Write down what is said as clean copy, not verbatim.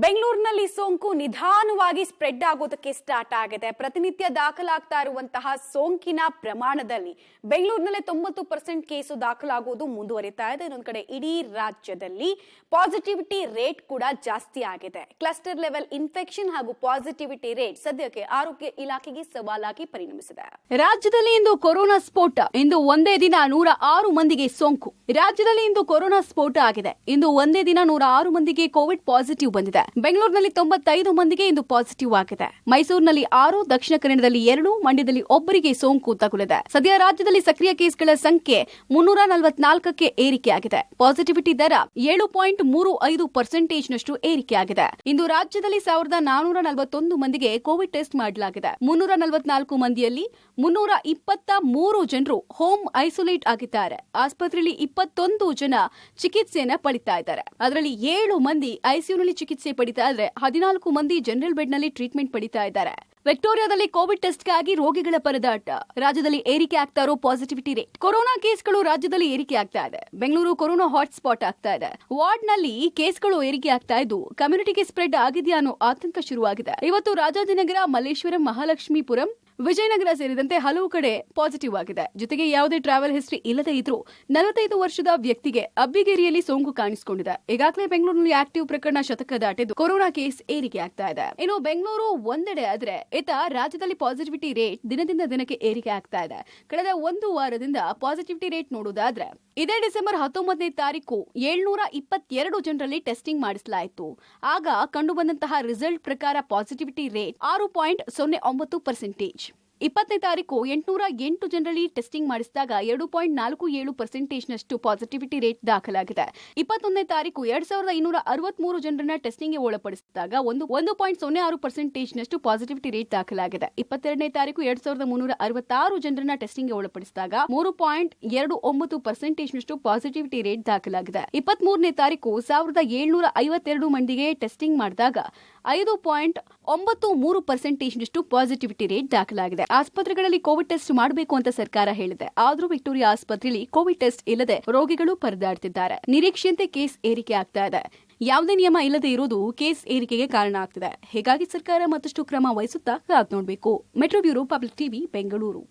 ಬೆಂಗಳೂರಿನಲ್ಲಿ ಸೋಂಕು ನಿಧಾನವಾಗಿ ಸ್ಪ್ರೆಡ್ ಆಗೋದಕ್ಕೆ ಸ್ಟಾರ್ಟ್ ಆಗಿದೆ. ಪ್ರತಿನಿತ್ಯ ದಾಖಲಾಗ್ತಾ ಇರುವಂತಹ ಸೋಂಕಿನ ಪ್ರಮಾಣದಲ್ಲಿ ಬೆಂಗಳೂರಿನಲ್ಲಿ 90% ಕೇಸು ದಾಖಲಾಗುವುದು ಮುಂದುವರಿತಾ ಇದೆ. ಇನ್ನೊಂದು ಕಡೆ ಇಡೀ ರಾಜ್ಯದಲ್ಲಿ ಪಾಸಿಟಿವಿಟಿ ರೇಟ್ ಕೂಡ ಜಾಸ್ತಿ ಆಗಿದೆ. ಕ್ಲಸ್ಟರ್ ಲೆವೆಲ್ ಇನ್ಫೆಕ್ಷನ್ ಹಾಗೂ ಪಾಸಿಟಿವಿಟಿ ರೇಟ್ ಸದ್ಯಕ್ಕೆ ಆರೋಗ್ಯ ಇಲಾಖೆಗೆ ಸವಾಲಾಗಿ ಪರಿಣಮಿಸಿದೆ. ರಾಜ್ಯದಲ್ಲಿ ಇಂದು ಕೊರೋನಾ ಸ್ಫೋಟ. ಇಂದು ಒಂದೇ ದಿನ 106 ಮಂದಿಗೆ ಸೋಂಕು. ರಾಜ್ಯದಲ್ಲಿ ಇಂದು ಕೊರೋನಾ ಸ್ಫೋಟ ಆಗಿದೆ. ಇಂದು ಒಂದೇ ದಿನ 106 ಮಂದಿಗೆ ಕೋವಿಡ್ ಪಾಸಿಟಿವ್ ಬಂದಿದೆ. ಬೆಂಗಳೂರಿನಲ್ಲಿ 95 ಮಂದಿಗೆ ಇಂದು ಪಾಸಿಟಿವ್ ಆಗಿದೆ. ಮೈಸೂರಿನಲ್ಲಿ 6, ದಕ್ಷಿಣ ಕನ್ನಡದಲ್ಲಿ 2, ಮಂಡ್ಯದಲ್ಲಿ 1 ಸೋಂಕು ತಗುಲಿದೆ. ಸದ್ಯ ರಾಜ್ಯದಲ್ಲಿ ಸಕ್ರಿಯ ಕೇಸ್ಗಳ ಸಂಖ್ಯೆ 344ಕ್ಕೆ ಏರಿಕೆಯಾಗಿದೆ. ಪಾಸಿಟಿವಿಟಿ ದರ 7.35% ನಷ್ಟು ಏರಿಕೆಯಾಗಿದೆ. ಇಂದು ರಾಜ್ಯದಲ್ಲಿ 1441 ಮಂದಿಗೆ ಕೋವಿಡ್ ಟೆಸ್ಟ್ ಮಾಡಲಾಗಿದೆ. 344 ಮಂದಿಯಲ್ಲಿ 323 ಜನರು ಹೋಮ್ ಐಸೋಲೇಟ್ ಆಗಿದ್ದಾರೆ. ಆಸ್ಪತ್ರೆಯಲ್ಲಿ 21 ಜನ ಚಿಕಿತ್ಸೆಯನ್ನ ಪಡಿತಾ ಇದ್ದಾರೆ. ಅದರಲ್ಲಿ 7 ಮಂದಿ ಐಸಿಯುನಲ್ಲಿ ಚಿಕಿತ್ಸೆ ಪಡಿತಾ ಇದ್ರೆ 14 ಮಂದಿ ಜನರಲ್ ಬೆಡ್ ನಲ್ಲಿ ಟ್ರೀಟ್ಮೆಂಟ್ ಪಡಿತಾ ಇದ್ದಾರೆ. ವಿಕ್ಟೋರಿಯಾದಲ್ಲಿ ಕೋವಿಡ್ ಟೆಸ್ಟ್ಗಾಗಿ ರೋಗಿಗಳ ಪರದಾಟ. ರಾಜ್ಯದಲ್ಲಿ ಏರಿಕೆ ಆಗ್ತಾ ಇರೋ ಪಾಸಿಟಿವಿಟಿ ರೇಟ್. ಕೊರೋನಾ ಕೇಸ್ಗಳು ರಾಜ್ಯದಲ್ಲಿ ಏರಿಕೆ ಆಗ್ತಾ ಇದೆ. ಬೆಂಗಳೂರು ಕೊರೋನಾ ಹಾಟ್ ಸ್ಪಾಟ್ ಆಗ್ತಾ ಇದೆ. ವಾರ್ಡ್ನಲ್ಲಿ ಕೇಸ್ಗಳು ಏರಿಕೆ ಆಗ್ತಾ ಇದ್ದು ಕಮ್ಯುನಿಟಿಗೆ ಸ್ಪ್ರೆಡ್ ಆಗಿದೆಯಾ ಅನ್ನೋ ಆತಂಕ ಶುರುವಾಗಿದೆ. ಇವತ್ತು ರಾಜಾಜಿನಗರ, ಮಲ್ಲೇಶ್ವರಂ, ಮಹಾಲಕ್ಷ್ಮೀಪುರಂ, ವಿಜಯನಗರ ಸೇರಿದಂತೆ ಹಲವು ಕಡೆ ಪಾಸಿಟಿವ್ ಆಗಿದೆ. ಜೊತೆಗೆ ಯಾವುದೇ ಟ್ರಾವೆಲ್ ಹಿಸ್ಟ್ರಿ ಇಲ್ಲದೆ ಇದ್ರೂ 45 ವರ್ಷದ ವ್ಯಕ್ತಿಗೆ ಅಬ್ಬಿಗೇರಿಯಲ್ಲಿ ಸೋಂಕು ಕಾಣಿಸಿಕೊಂಡಿದೆ. ಈಗಾಗಲೇ ಬೆಂಗಳೂರಿನಲ್ಲಿ ಆಕ್ಟಿವ್ ಪ್ರಕರಣ ಶತಕ ದಾಟಿದ್ದು ಕೊರೋನಾ ಕೇಸ್ ಏರಿಕೆ ಆಗ್ತಾ ಇದೆ. ಇನ್ನು ಬೆಂಗಳೂರು ಒಂದೆಡೆ ಆದ್ರೆ ರಾಜ್ಯದಲ್ಲಿ ಪಾಸಿಟಿವಿಟಿ ರೇಟ್ ದಿನದಿಂದ ದಿನಕ್ಕೆ ಏರಿಕೆ ಆಗ್ತಾ ಇದೆ. ಕಳೆದ ಒಂದು ವಾರದಿಂದ ಪಾಸಿಟಿವಿಟಿ ರೇಟ್ ನೋಡುವುದಾದ್ರೆ ಇದೇ ಡಿಸೆಂಬರ್ 19ನೇ ತಾರೀಕು 722 ಜನರಲ್ಲಿ ಟೆಸ್ಟಿಂಗ್ ಮಾಡಿಸಲಾಯಿತು. ಆಗ ಕಂಡುಬಂದಂತಹ ರಿಸಲ್ಟ್ ಪ್ರಕಾರ ಪಾಸಿಟಿವಿಟಿ ರೇಟ್ 6.09%. 20ನೇ ತಾರೀಕು 808 ಜನರಲ್ಲಿ ಟೆಸ್ಟಿಂಗ್ ಮಾಡಿಸಿದಾಗ 2.47% ನಷ್ಟು ಪಾಸಿಟಿವಿಟಿ ರೇಟ್ ದಾಖಲಾಗಿದೆ. 21ನೇ ತಾರೀಕು 2263 ಜನರನ್ನ ಟೆಸ್ಟಿಂಗ್ಗೆ ಒಳಪಡಿಸಿದಾಗ 1.06% ನಷ್ಟು ಪಾಸಿಟಿವಿಟಿ ರೇಟ್ ದಾಖಲಾಗಿದೆ. 22ನೇ ತಾರೀಕು 2366 ಜನರನ್ನ ಟೆಸ್ಟಿಂಗ್ಗೆ ಒಳಪಡಿಸಿದಾಗ 3.29% ನಷ್ಟು ಪಾಸಿಟಿವಿಟಿ ರೇಟ್ ದಾಖಲಾಗಿದೆ. 23ನೇ ತಾರೀಕು 1752 ಮಂದಿಗೆ ಟೆಸ್ಟಿಂಗ್ ಮಾಡಿದಾಗ 5.93% ನಷ್ಟು ಪಾಸಿಟಿವಿಟಿ ರೇಟ್ ದಾಖಲಾಗಿದೆ. ಆಸ್ಪತ್ರೆಗಳಲ್ಲಿ ಕೋವಿಡ್ ಟೆಸ್ಟ್ ಮಾಡಬೇಕು ಅಂತ ಸರ್ಕಾರ ಹೇಳಿದೆ. ಆದರೂ ವಿಕ್ಟೋರಿಯಾ ಆಸ್ಪತ್ರೆಯಲ್ಲಿ ಕೋವಿಡ್ ಟೆಸ್ಟ್ ಇಲ್ಲದೆ ರೋಗಿಗಳು ಪರದಾಡ್ತಿದ್ದಾರೆ. ನಿರೀಕ್ಷೆಯಂತೆ ಕೇಸ್ ಏರಿಕೆ ಆಗ್ತಾ ಇದೆ. ಯಾವುದೇ ನಿಯಮ ಇಲ್ಲದೆ ಇರುವುದು ಕೇಸ್ ಏರಿಕೆಗೆ ಕಾರಣ ಆಗ್ತಿದೆ. ಹೀಗಾಗಿ ಸರ್ಕಾರ ಮತ್ತಷ್ಟು ಕ್ರಮ ವಹಿಸುತ್ತಾ ಕಾದು ನೋಡಬೇಕು. Metro bureau, public TV, Bengaluru.